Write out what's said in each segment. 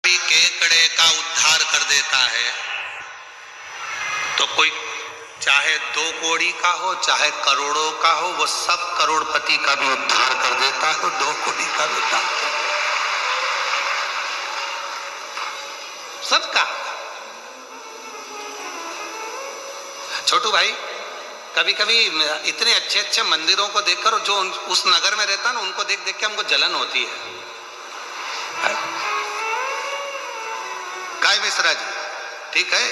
भी केकड़े का उद्धार कर देता है तो कोई चाहे 2 कौड़ी का हो चाहे करोड़ों का हो, वो सब करोड़पति का भी उद्धार कर देता है, तो 2 कौड़ी का भी उद्धार सबका। छोटू भाई, कभी कभी इतने अच्छे अच्छे मंदिरों को देखकर जो उस नगर में रहता ना, उनको देख देख के हमको जलन होती है। गाय मिश्रा जी, ठीक है,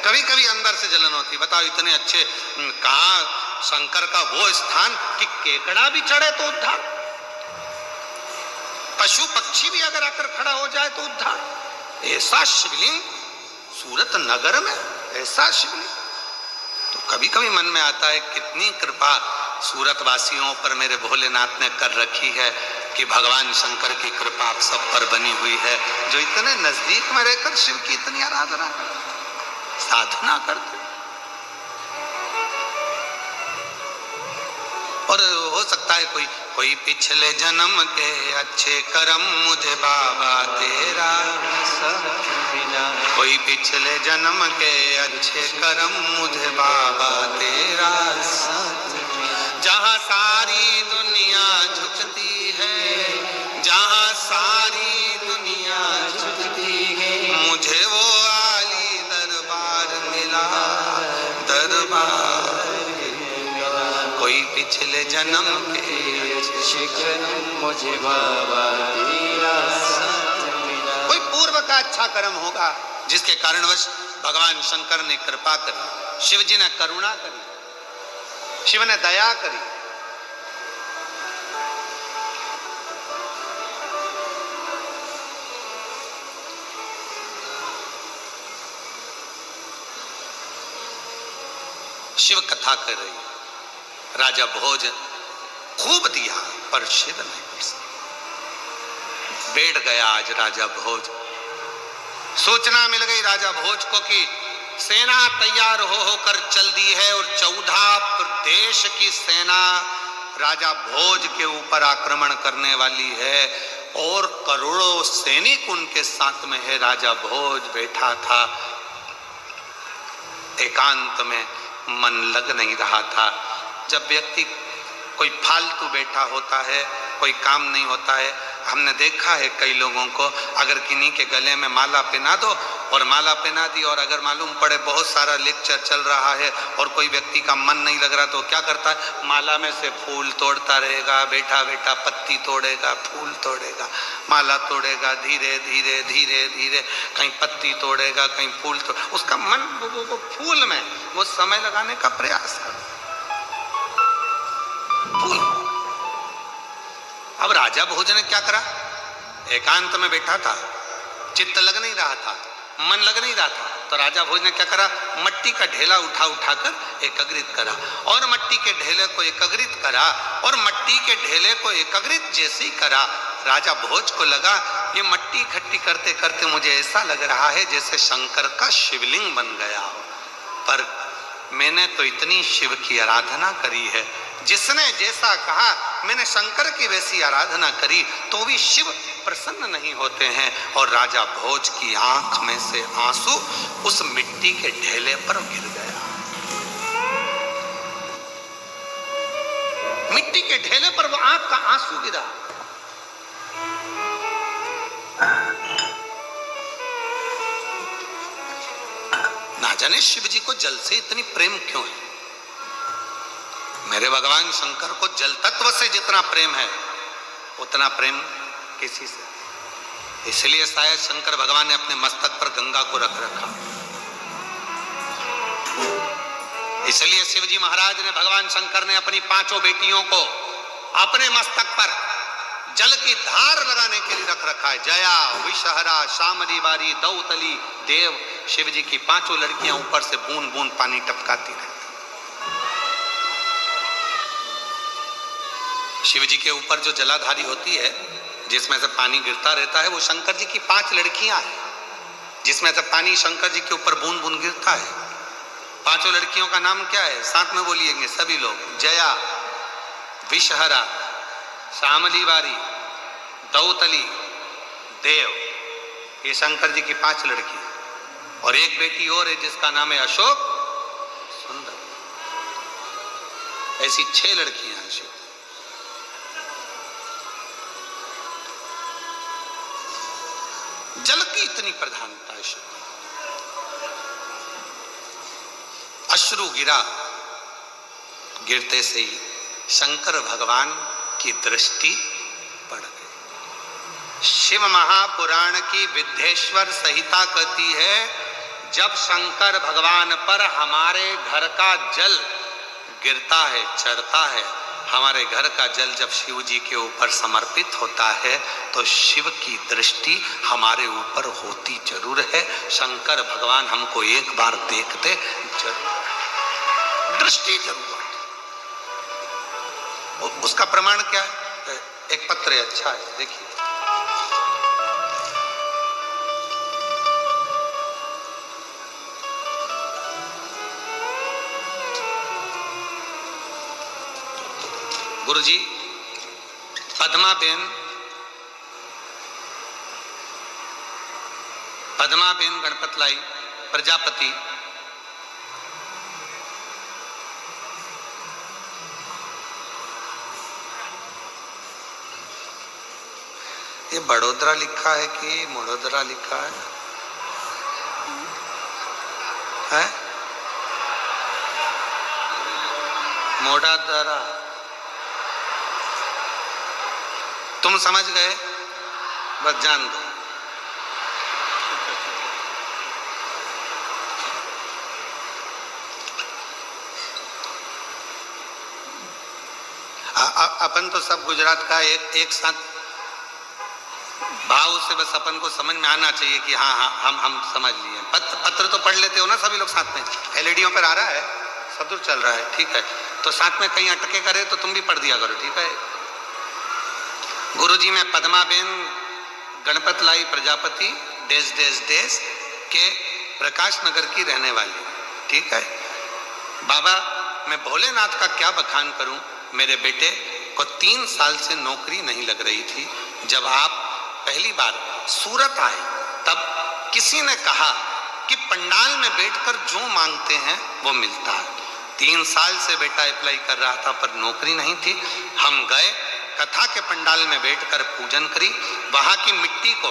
कभी कभी अंदर से जलन होती। बताओ, इतने अच्छे कहा शंकर का वो स्थान कि केकड़ा भी चढ़े तो उद्धार, पशु पक्षी भी अगर आकर खड़ा हो जाए तो उद्धार। ऐसा शिवलिंग सूरत नगर में, ऐसा शिवलिंग। तो कभी कभी मन में आता है कितनी कृपा सूरत वासियों पर मेरे भोलेनाथ ने कर रखी है कि भगवान शंकर की कृपा आप सब पर बनी हुई है, जो इतने नजदीक में रहकर शिव की इतनी आराधना साधना करते। और हो सकता है कोई पिछले जन्म के अच्छे कर्म मुझे बाबा तेरा, कोई पिछले जन्म के अच्छे कर्म मुझे बाबा तेरा, जहाँ सारी दुनिया झुकती है, जहाँ सारी दुनिया झुकती है, मुझे वो आली दरबार मिला, दरबार। कोई पिछले जन्म के अच्छे कर्म मुझे बाबा तेरा, कोई पूर्व का अच्छा कर्म होगा जिसके कारणवश भगवान शंकर ने कृपा करी, शिव जी ने करुणा करी, शिव ने दया करी। शिव कथा कर रही, राजा भोज खूब दिया पर शिव नहीं प्रसन्न। बैठ गया आज राजा भोज। सूचना मिल गई राजा भोज को कि सेना तैयार होकर चल दी है और 14 प्रदेश की सेना राजा भोज के ऊपर आक्रमण करने वाली है और करोड़ों सैनिक उनके साथ में है। राजा भोज बैठा था, एकांत में मन लग नहीं रहा था। जब व्यक्ति कोई फालतू बैठा होता है, कोई काम नहीं होता है, हमने देखा है कई लोगों को, अगर किन्हीं के गले में माला पहना दो और माला पहना दी, और अगर मालूम पड़े बहुत सारा लेक्चर चल रहा है और कोई व्यक्ति का मन नहीं लग रहा तो क्या करता है, माला में से फूल तोड़ता रहेगा, बैठा बैठा पत्ती तोड़ेगा, फूल तोड़ेगा, माला तोड़ेगा, धीरे धीरे धीरे धीरे कहीं पत्ती तोड़ेगा, कहीं फूल तोड़, उसका मन वो फूल में वो समय लगाने का प्रयास कर फूल। अब राजा भोज ने क्या करा, एकांत में बैठा था, चित्त लग नहीं रहा था, मन लग नहीं रहा था, तो राजा भोज ने क्या करा, मट्टी का ढेला उठाकर एकत्रित करा और मट्टी के ढेले को एकत्रित करा और मट्टी के ढेले को एकत्रित जैसे ही करा, राजा भोज को लगा ये मट्टी इकट्ठी करते करते मुझे ऐसा लग रहा है जैसे शंकर का शिवलिंग बन गया हो। पर मैंने तो इतनी शिव की आराधना करी है, जिसने जैसा कहा मैंने शंकर की वैसी आराधना करी, तो भी शिव प्रसन्न नहीं होते हैं। और राजा भोज की आंख में से आंसू उस मिट्टी के ढेले पर गिर गया। मिट्टी के ढेले पर वो आंख का आंसू गिरा। ना जाने शिव जी को जल से इतनी प्रेम क्यों है। मेरे भगवान शंकर को जल तत्व से जितना प्रेम है उतना प्रेम किसी से, इसलिए शायद शंकर भगवान ने अपने मस्तक पर गंगा को रख रखा। इसलिए शिवजी महाराज ने, भगवान शंकर ने अपनी 5 बेटियों को अपने मस्तक पर जल की धार लगाने के लिए रख रखा है। जया, विषहरा, शामली बारी, दौतली, देव। शिव जी की 5 लड़कियां ऊपर से बूंद बूंद पानी टपकाती रहती। शिव जी के ऊपर जो जलाधारी होती है, जिसमें से पानी गिरता रहता है, वो शंकर जी की 5 लड़कियां हैं, जिसमें से पानी शंकर जी के ऊपर बूंद बूंद गिरता है। 5 लड़कियों का नाम क्या है, साथ में बोलिएंगे सभी लोग। जया, विषहरा, शामली बारी, दौतली, देव। ये शंकर जी की 5 लड़की और एक बेटी और है जिसका नाम है अशोक सुंदर। ऐसी 6 लड़कियां हैं शिव। जल की इतनी प्रधानता है शिव। अश्रु गिरा, गिरते से ही शंकर भगवान की दृष्टि पड़ गई। शिव महापुराण की विद्येश्वर संहिता कहती है, जब शंकर भगवान पर हमारे घर का जल गिरता है, चढ़ता है, हमारे घर का जल जब शिव जी के ऊपर समर्पित होता है तो शिव की दृष्टि हमारे ऊपर होती जरूर है। शंकर भगवान हमको एक बार देखते जरूर, दृष्टि जरूर। उसका प्रमाण क्या है? एक पत्र है, अच्छा है, देखिए। गुरुजी, पद्माबेन गणपतलाई प्रजापति ये बड़ोदरा लिखा है कि मोड़ोदरा लिखा है? मोड़ादरा। तुम समझ गए, बस जान दो। अपन तो सब गुजरात का एक साथ भाव से बस अपन को समझ में आना चाहिए कि हाँ हाँ हम समझ लिए। पत्र तो पढ़ लेते हो ना सभी लोग साथ में? एलईडीओ पर आ रहा है, सब दूर चल रहा है, ठीक है। तो साथ में कहीं अटके करे तो तुम भी पढ़ दिया करो, ठीक है। गुरुजी, मैं पद्माबेन गणपतलाई प्रजापति देश देश देश के प्रकाश नगर की रहने वाली, ठीक है। बाबा, मैं भोलेनाथ का क्या बखान करूं। मेरे बेटे को 3 साल से नौकरी नहीं लग रही थी। जब आप पहली बार सूरत आए तब किसी ने कहा कि पंडाल में बैठकर जो मांगते हैं वो मिलता है। 3 साल से बेटा अप्लाई कर रहा था पर नौकरी नहीं थी। हम गए, कथा के पंडाल में बैठकर पूजन करी। वहां की मिट्टी को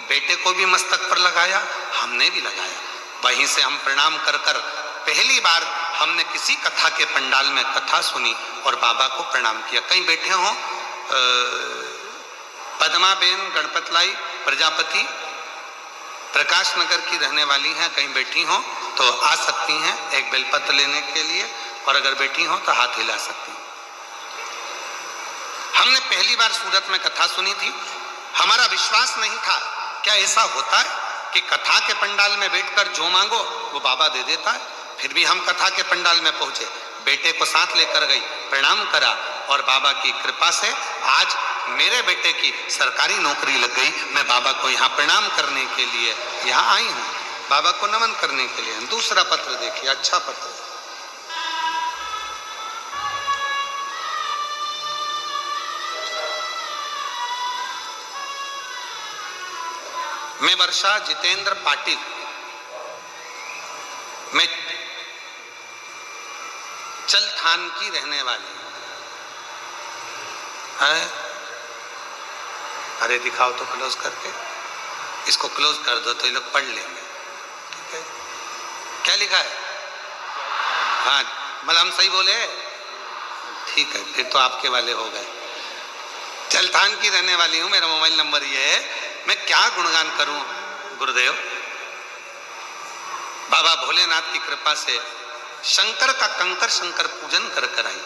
बेटे को भी मस्तक पर लगाया, हमने भी लगाया। वहीं से हम प्रणाम कर कर पहली बार हमने किसी कथा के पंडाल में कथा सुनी और बाबा को प्रणाम किया। कहीं बैठे हो पद्माबेन गणपतलाई प्रजापति प्रकाश नगर की रहने वाली हैं, कहीं बैठी हो तो आ सकती हैं एक बेलपत्र लेने के लिए, और अगर बैठी हो तो हाथ हिला सकती हैं। हमने पहली बार सूरत में कथा सुनी थी। हमारा विश्वास नहीं था, क्या ऐसा होता है कि कथा के पंडाल में बैठकर जो मांगो वो बाबा दे देता है। फिर भी हम कथा के पंडाल में पहुंचे, बेटे को साथ लेकर गई, प्रणाम करा और बाबा की कृपा से आज मेरे बेटे की सरकारी नौकरी लग गई। मैं बाबा को यहाँ प्रणाम करने के लिए यहाँ आई हूँ, बाबा को नमन करने के लिए। दूसरा पत्र देखिए, अच्छा पत्र। मैं वर्षा जितेंद्र पाटिल, मैं चलथान की रहने वाली है। अरे दिखाओ तो क्लोज करके, इसको क्लोज कर दो तो ये लोग पढ़ लेंगे, ठीक है। क्या लिखा है? हाँ, मतलब हम सही बोले, ठीक है, फिर तो आपके वाले हो गए। चलथान की रहने वाली हूँ, मेरा मोबाइल नंबर ये है। मैं क्या गुणगान करूं गुरुदेव। बाबा भोलेनाथ की कृपा से शंकर का कंकर शंकर पूजन कर कर आई।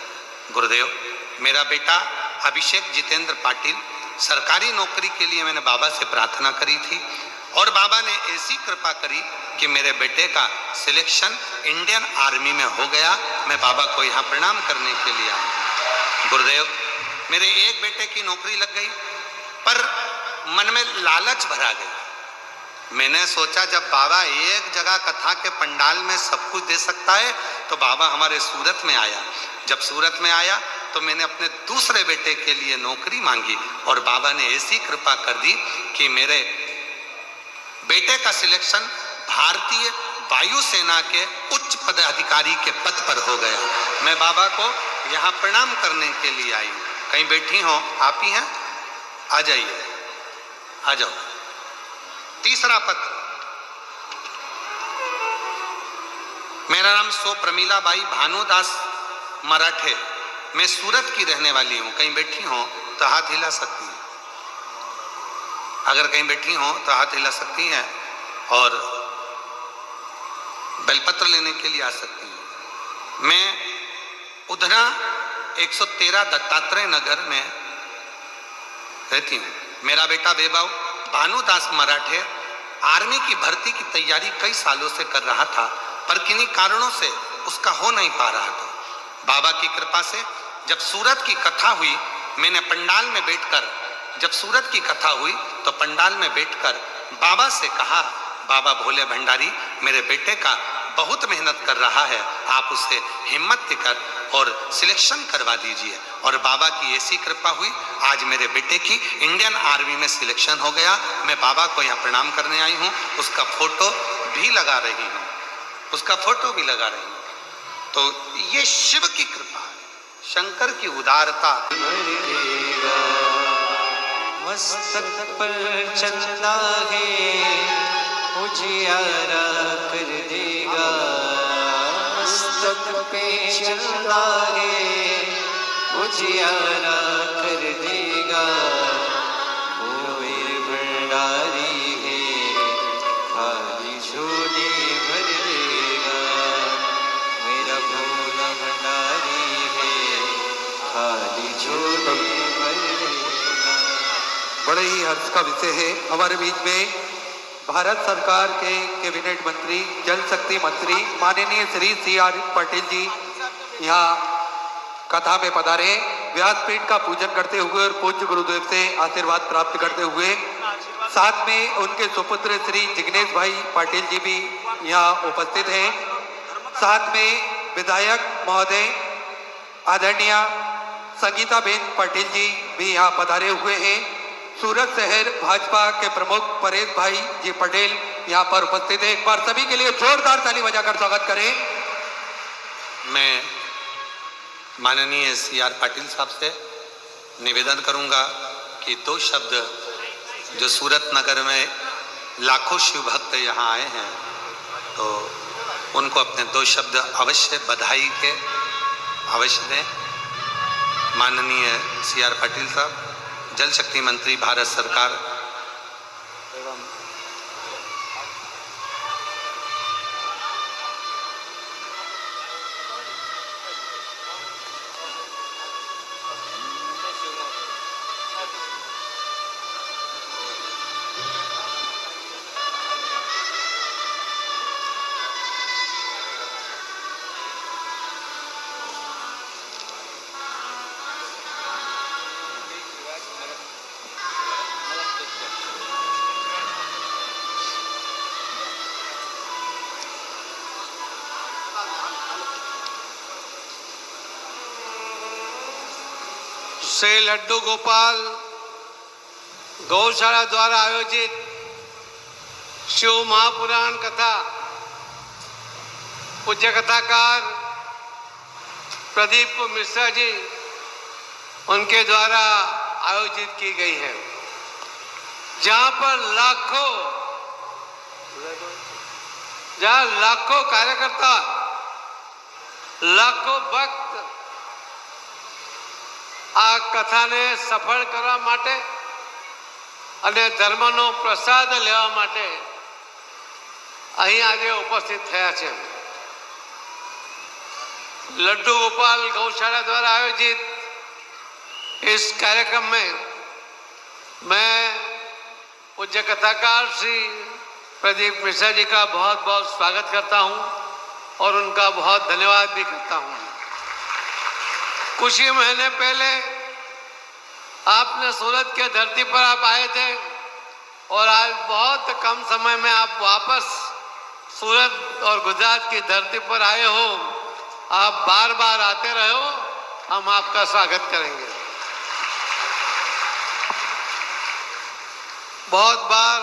गुरुदेव, मेरा बेटा अभिषेक जितेंद्र पाटिल, सरकारी नौकरी के लिए मैंने बाबा से प्रार्थना करी थी और बाबा ने ऐसी कृपा करी कि मेरे बेटे का सिलेक्शन इंडियन आर्मी में हो गया। मैं बाबा को यहाँ प्रणाम करने के लिए आया। गुरुदेव, मेरे एक बेटे की नौकरी लग गई पर मन में लालच भरा गया। मैंने सोचा जब बाबा एक जगह कथा के पंडाल में सब कुछ दे सकता है तो बाबा हमारे सूरत में आया। जब सूरत में आया तो मैंने अपने दूसरे बेटे के लिए नौकरी मांगी और बाबा ने ऐसी कृपा कर दी कि मेरे बेटे का सिलेक्शन भारतीय वायुसेना के उच्च पदाधिकारी के पद पर हो गया। मैं बाबा को यहाँ प्रणाम करने के लिए आई हूँ। कहीं बैठी हो आप ही हैं, आ जाइए, आ जाओ। तीसरा पत्र, मेरा नाम सो प्रमीलाबाई भानुदास मराठे, मैं सूरत की रहने वाली हूं। कहीं बैठी हो तो हाथ हिला सकती हैं, अगर कहीं बैठी हो तो हाथ हिला सकती हैं और बेलपत्र लेने के लिए आ सकती हैं। मैं उधना 113 दत्तात्रेय नगर में रहती हूँ। मेरा बेटा बेबाऊ भानुदास मराठे आर्मी की भर्ती की तैयारी कई सालों से कर रहा था, पर किन्हीं कारणों से उसका हो नहीं पा रहा था। बाबा की कृपा से जब सूरत की कथा हुई, मैंने पंडाल में बैठकर, जब सूरत की कथा हुई तो पंडाल में बैठकर बाबा से कहा, बाबा भोले भंडारी, मेरे बेटे का बहुत मेहनत कर रहा है, आप उसे हिम्मत देकर और सिलेक्शन करवा दीजिए। और बाबा की ऐसी कृपा हुई, आज मेरे बेटे की इंडियन आर्मी में सिलेक्शन हो गया। मैं बाबा को यहाँ प्रणाम करने आई हूँ, उसका फोटो भी लगा रही हूँ, उसका फोटो भी लगा रही हूँ। तो ये शिव की कृपा है, शंकर की उदारता। मस्तक पर चंदा है उजियारा कर देगा, मस्तक पे चंदा है उजियारा कर देगा। भोले भंडारी है खाली झोली भर देगा, मेरा भोला भंडारी है खाली झोली भर देगा। बड़े ही हर्ष का विषय है, हमारे बीच में भारत सरकार के कैबिनेट मंत्री, जल शक्ति मंत्री माननीय श्री CR पाटिल जी यहाँ कथा में पधारे। व्यासपीठ का पूजन करते हुए और पूज्य गुरुदेव से आशीर्वाद प्राप्त करते हुए, साथ में उनके सुपुत्र श्री जिग्नेश भाई पाटिल जी भी यहाँ उपस्थित हैं। साथ में विधायक महोदय आदरणीय संगीता बेन पाटिल जी भी यहाँ पधारे हुए हैं। सूरत शहर भाजपा के प्रमुख परेश भाई जी पटेल यहाँ पर उपस्थित है। एक बार सभी के लिए जोरदार ताली बजाकर स्वागत करें। मैं माननीय CR पाटिल साहब से निवेदन करूंगा कि 2 शब्द, जो सूरत नगर में लाखों शिव भक्त यहाँ आए हैं, तो उनको अपने 2 शब्द अवश्य बधाई के अवश्य दें। माननीय CR पाटिल साहब, जल शक्ति मंत्री भारत सरकार, श्री लड्डू गोपाल गौशाला द्वारा आयोजित शिव महापुराण कथा पूज्य कथाकार प्रदीप मिश्रा जी उनके द्वारा आयोजित की गई है, जहां पर लाखों कार्यकर्ता, लाखों भक्त આ કથાને સફળ કરવા માટે અને ધર્મનો પ્રસાદ લેવા માટે અહીં આજે ઉપસ્થિત થયા છે। लड्डू गोपाल गौशाला द्वारा आयोजित इस कार्यक्रम में मैं पूज्य कथाकार श्री प्रदीप मिश्रा जी का बहुत बहुत स्वागत करता हूं और उनका बहुत धन्यवाद भी करता हूं। कुछ ही महीने पहले आपने सूरत के धरती पर आप आए थे और आज बहुत कम समय में आप वापस सूरत और गुजरात की धरती पर आए हो। आप बार बार आते रहो, हम आपका स्वागत करेंगे। बहुत बार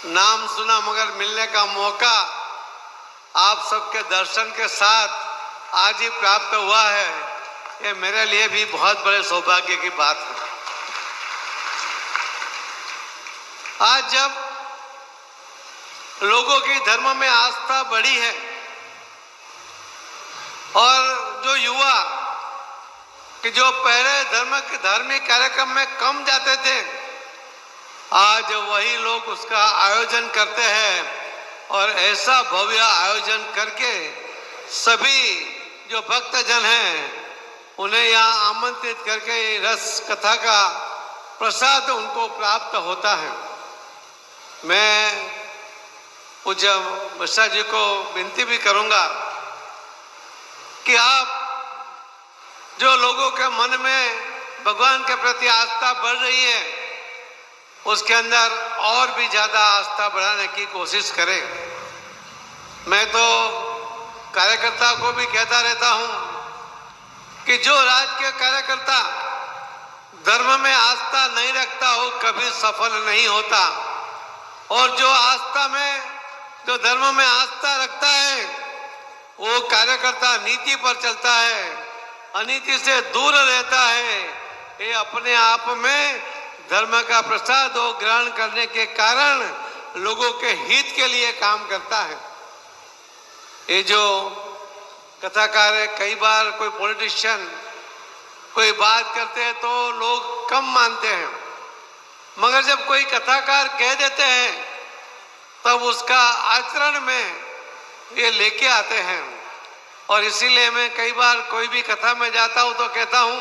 नाम सुना मगर मिलने का मौका आप सबके दर्शन के साथ आज ही प्राप्त हुआ है। ये मेरे लिए भी बहुत बड़े सौभाग्य की बात है। आज जब लोगों की धर्म में आस्था बढ़ी है और जो युवा कि जो पहले धार्मिक कार्यक्रम में कम जाते थे, आज वही लोग उसका आयोजन करते हैं और ऐसा भव्य आयोजन करके सभी जो भक्तजन हैं उन्हें यहाँ आमंत्रित करके रस कथा का प्रसाद उनको प्राप्त होता है। मैं पूज्य मिश्रा जी को विनती भी करूंगा कि आप जो लोगों के मन में भगवान के प्रति आस्था बढ़ रही है उसके अंदर और भी ज़्यादा आस्था बढ़ाने की कोशिश करें। मैं तो कार्यकर्ता को भी कहता रहता हूं कि जो राजकीय कार्यकर्ता धर्म में आस्था नहीं रखता हो कभी सफल नहीं होता, और जो धर्म में आस्था रखता है वो कार्यकर्ता नीति पर चलता है, अनीति से दूर रहता है। ये अपने आप में धर्म का प्रसाद और ग्रहण करने के कारण लोगों के हित के लिए काम करता है। ये जो कथाकार है, कई बार कोई पॉलिटिशियन कोई बात करते हैं तो लोग कम मानते हैं, मगर जब कोई कथाकार कह देते हैं तब उसका आचरण में ये लेके आते हैं। और इसीलिए मैं कई बार कोई भी कथा में जाता हूं तो कहता हूं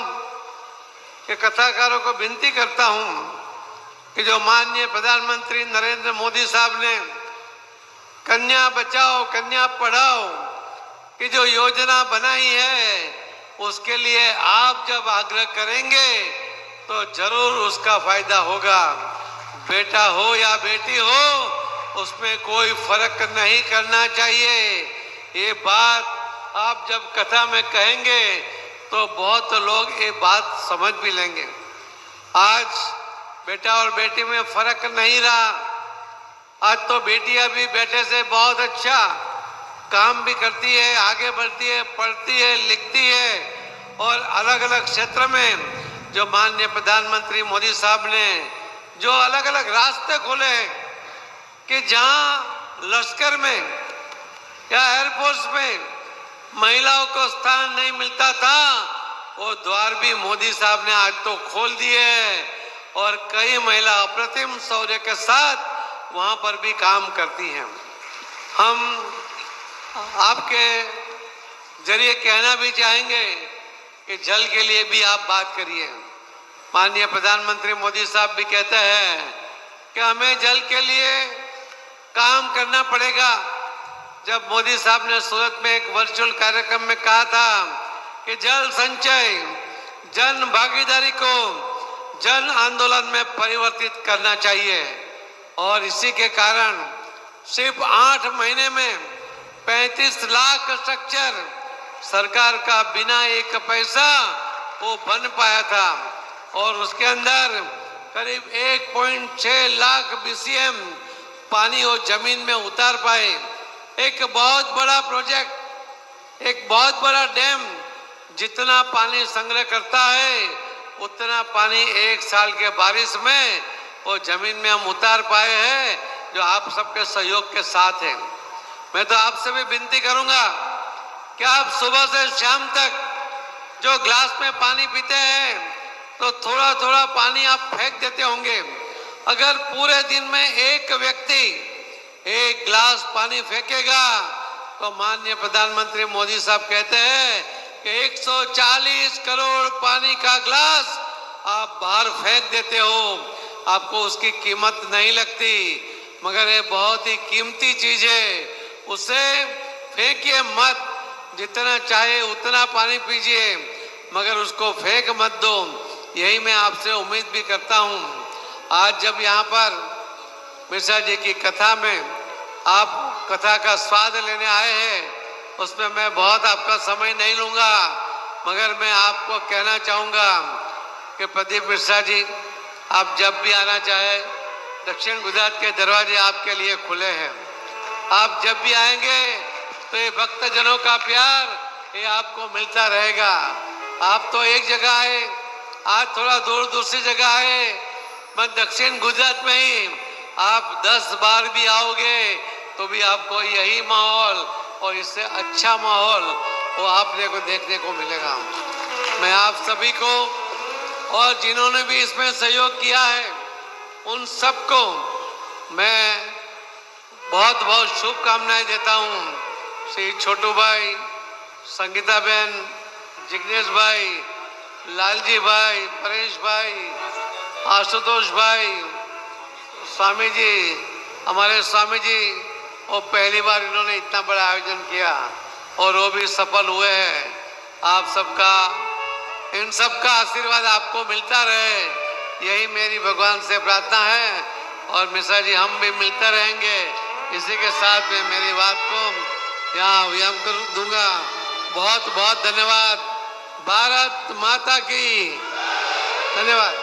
कि कथाकारों को विनती करता हूं कि जो माननीय प्रधानमंत्री नरेंद्र मोदी साहब ने कन्या बचाओ कन्या पढ़ाओ की जो योजना बनाई है उसके लिए आप जब आग्रह करेंगे तो जरूर उसका फायदा होगा। बेटा हो या बेटी हो उसमें कोई फर्क नहीं करना चाहिए। ये बात आप जब कथा में कहेंगे तो बहुत लोग ये बात समझ भी लेंगे। आज बेटा और बेटी में फर्क नहीं रहा। आज तो बेटियां भी बेटे से बहुत अच्छा काम भी करती है, आगे बढ़ती है, पढ़ती है, लिखती है। और अलग अलग क्षेत्र में जो माननीय प्रधानमंत्री मोदी साहब ने जो अलग अलग रास्ते खोले हैं कि जहां लश्कर में या एयरफोर्स में महिलाओं को स्थान नहीं मिलता था वो द्वार भी मोदी साहब ने आज तो खोल दिए और कई महिला अप्रतिम शौर्य के साथ वहां पर भी काम करती हैं। हम आपके जरिए कहना भी चाहेंगे कि जल के लिए भी आप बात करिए। माननीय प्रधानमंत्री मोदी साहब भी कहते हैं कि हमें जल के लिए काम करना पड़ेगा। जब मोदी साहब ने सूरत में एक वर्चुअल कार्यक्रम में कहा था कि जल संचय जन भागीदारी को जन आंदोलन में परिवर्तित करना चाहिए, और इसी के कारण सिर्फ 8 महीने में 35 लाख स्ट्रक्चर सरकार का बिना एक पैसा वो बन पाया था, और उसके अंदर करीब 1.6 लाख BCM पानी वो जमीन में उतार पाए। एक बहुत बड़ा प्रोजेक्ट, एक बहुत बड़ा डैम जितना पानी संग्रह करता है उतना पानी एक साल के बारिश में वो जमीन में हम उतार पाए हैं, जो आप सबके सहयोग के साथ है। मैं तो आपसे भी विनती करूंगा कि आप सुबह से शाम तक जो ग्लास में पानी पीते हैं तो थोड़ा थोड़ा पानी आप फेंक देते होंगे। अगर पूरे दिन में एक व्यक्ति 1 गिलास पानी फेंकेगा तो माननीय प्रधानमंत्री मोदी साहब कहते हैं कि 140 करोड़ पानी का ग्लास आप बाहर फेंक देते हो। आपको उसकी कीमत नहीं लगती, मगर ये बहुत ही कीमती चीज है। उसे फेंकिए मत, जितना चाहे उतना पानी पीजिए, मगर उसको फेंक मत दो। यही मैं आपसे उम्मीद भी करता हूँ। आज जब यहाँ पर मिश्रा जी की कथा में आप कथा का स्वाद लेने आए हैं, उसमें मैं बहुत आपका समय नहीं लूँगा, मगर मैं आपको कहना चाहूँगा कि प्रदीप मिश्रा जी, आप जब भी आना चाहे दक्षिण गुजरात के दरवाजे आपके लिए खुले हैं। आप जब भी आएंगे तो ये भक्तजनों का प्यार ये आपको मिलता रहेगा। आप तो एक जगह आए, आज थोड़ा दूर दूसरी जगह आए, मैं दक्षिण गुजरात में ही आप 10 बार भी आओगे तो भी आपको यही माहौल और इससे अच्छा माहौल वो आपने को देखने को मिलेगा। मैं आप सभी को और जिन्होंने भी इसमें सहयोग किया है उन सबको मैं बहुत बहुत शुभकामनाएं देता हूँ। श्री छोटू भाई, संगीता बहन, जिग्नेश भाई, लालजी भाई, परेश भाई, आशुतोष भाई, स्वामी जी, हमारे स्वामी जी, और पहली बार इन्होंने इतना बड़ा आयोजन किया और वो भी सफल हुए हैं। आप सबका, इन सबका आशीर्वाद आपको मिलता रहे, यही मेरी भगवान से प्रार्थना है। और मिश्रा जी, हम भी मिलते रहेंगे। इसी के साथ में मेरी बात को यहाँ विराम कर दूंगा। बहुत बहुत धन्यवाद। भारत माता की धन्यवाद।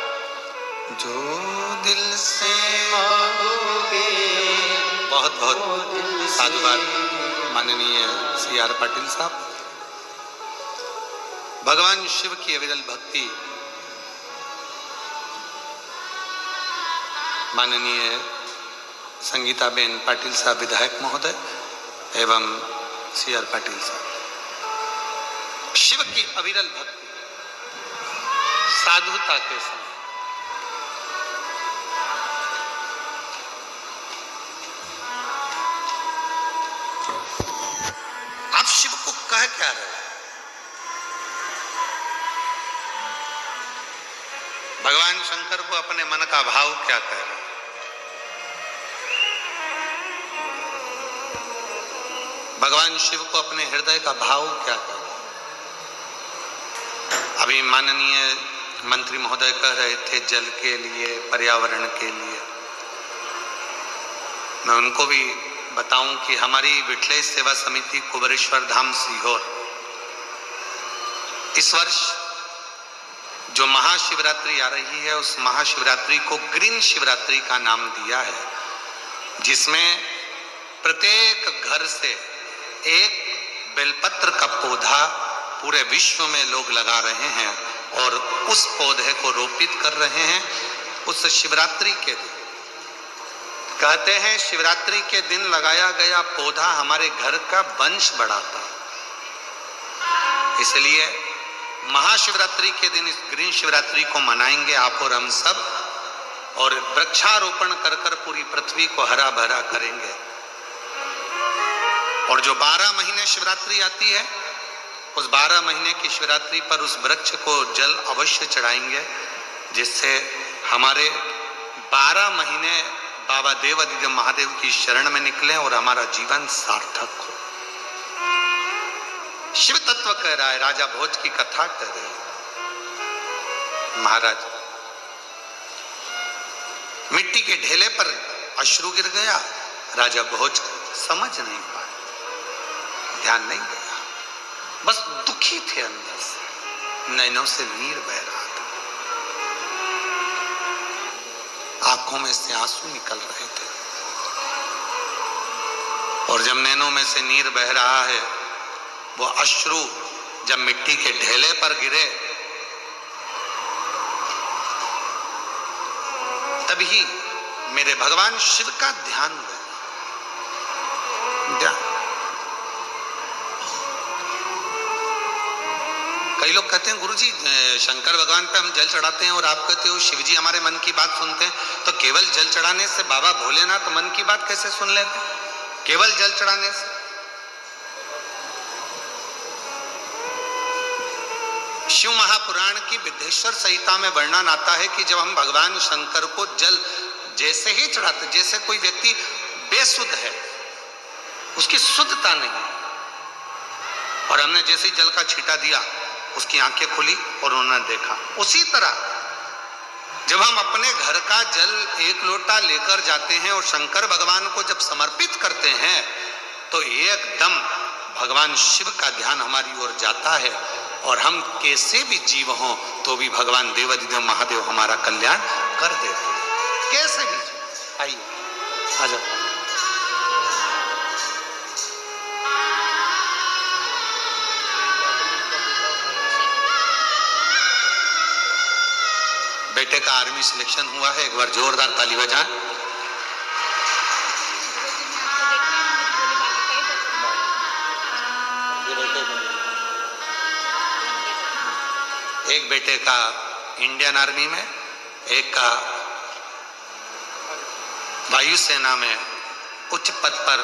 जो दिल से मांगोगे बहुत बहुत साधुवाद माननीय CR पाटिल साहब। भगवान शिव की अविरल भक्ति माननीय संगीताबेन पाटिल साहब विधायक महोदय एवं CR पाटिल साहब। शिव की अविरल भक्ति साधुता के संग आप शिव को कह क्या रहे हैं? भगवान शंकर को अपने मन का भाव क्या कह रहे हैं? भगवान शिव को अपने हृदय का भाव क्या कह रहे हैं? अभी माननीय मंत्री महोदय कह रहे थे जल के लिए, पर्यावरण के लिए। मैं उनको भी बताऊं कि हमारी विठलेश सेवा समिति कुबरेश्वर धाम सीहोर इस वर्ष जो महाशिवरात्रि आ रही है उस महाशिवरात्रि को ग्रीन शिवरात्रि का नाम दिया है, जिसमें प्रत्येक घर से एक बेलपत्र का पौधा पूरे विश्व में लोग लगा रहे हैं और उस पौधे को रोपित कर रहे हैं उस शिवरात्रि के दिन। कहते हैं शिवरात्रि के दिन लगाया गया पौधा हमारे घर का वंश बढ़ाता है। इसलिए महाशिवरात्रि के दिन इस ग्रीन शिवरात्रि को मनाएंगे आप और हम सब, और वृक्षारोपण कर कर पूरी पृथ्वी को हरा भरा करेंगे। और जो 12 महीने शिवरात्रि आती है उस 12 महीने की शिवरात्रि पर उस वृक्ष को जल अवश्य चढ़ाएंगे, जिससे हमारे 12 महीने बाबा देवादिदेव महादेव की शरण में निकले और हमारा जीवन सार्थक हो। शिव तत्व कह रहा है, राजा भोज की कथा कह रहे हैं। महाराज मिट्टी के ढेले पर अश्रु गिर गया, राजा भोज समझ नहीं पाया, ध्यान नहीं गया, बस दुखी थे अंदर से, नैनों से नीर बह रहा था, आंखों में से आंसू निकल रहे थे। और जब नैनों में से नीर बह रहा है, वो अश्रु जब मिट्टी के ढेले पर गिरे तभी मेरे भगवान शिव का ध्यान गया। कई लोग कहते हैं गुरुजी शंकर भगवान पे हम जल चढ़ाते हैं और आप कहते हो शिव जी हमारे मन की बात सुनते हैं, तो केवल जल चढ़ाने से बाबा भोलेनाथ मन की बात कैसे सुन लेते? केवल जल चढ़ाने से? शिव महापुराण की विद्धेश्वर संहिता में वर्णन आता है कि जब हम भगवान शंकर को जल जैसे ही चढ़ाते, जैसे कोई व्यक्ति बेसुध है, उसकी शुद्धता नहीं, और हमने जैसे ही जल का छींटा दिया उसकी आंखें खुली और उन्होंने देखा, उसी तरह जब हम अपने घर का जल एक लोटा लेकर जाते हैं और शंकर भगवान को जब समर्पित करते हैं तो एकदम भगवान शिव का ध्यान हमारी ओर जाता है, और हम कैसे भी जीव हों तो भी भगवान देवादिदेव महादेव हमारा कल्याण कर देते हैं, कैसे भी। आइए, आ जाओ। बेटे का आर्मी सिलेक्शन हुआ है, एक बार जोरदार ताली बजाएं। एक बेटे का इंडियन आर्मी में, एक का वायुसेना में उच्च पद पर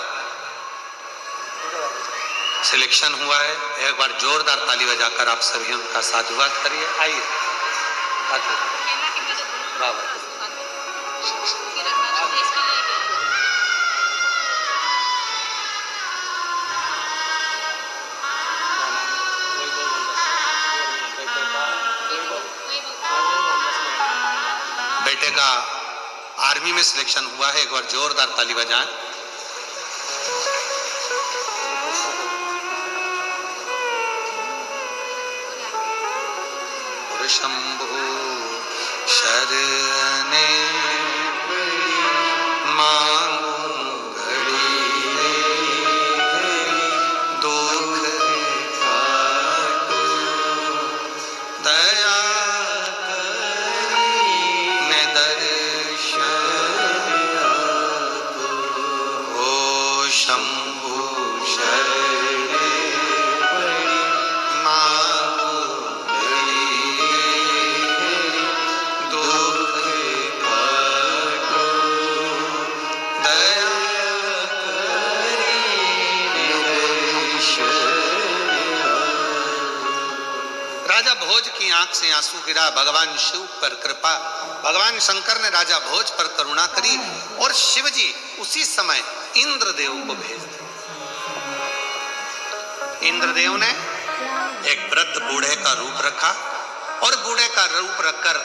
सिलेक्शन हुआ है। एक बार जोरदार ताली बजाकर आप सभी उनका साधुवाद करिए। आइए, बेटे का आर्मी में सिलेक्शन हुआ है, एक बार जोरदार ताली बजाएं। और शंभु शरणे मांगू घड़ी दुख काटो दया ने दर्शन ओ शंभु शरणे मांगू दुख काटो दया राजा भोज की आंख से आंसू गिरा। भगवान शिव पर कृपा, भगवान शंकर ने राजा भोज पर करुणा करी और शिव जी उसी समय इंद्रदेव को भेज दिया। इंद्रदेव ने एक वृद्ध बूढ़े का रूप रखा और बूढ़े का रूप रखकर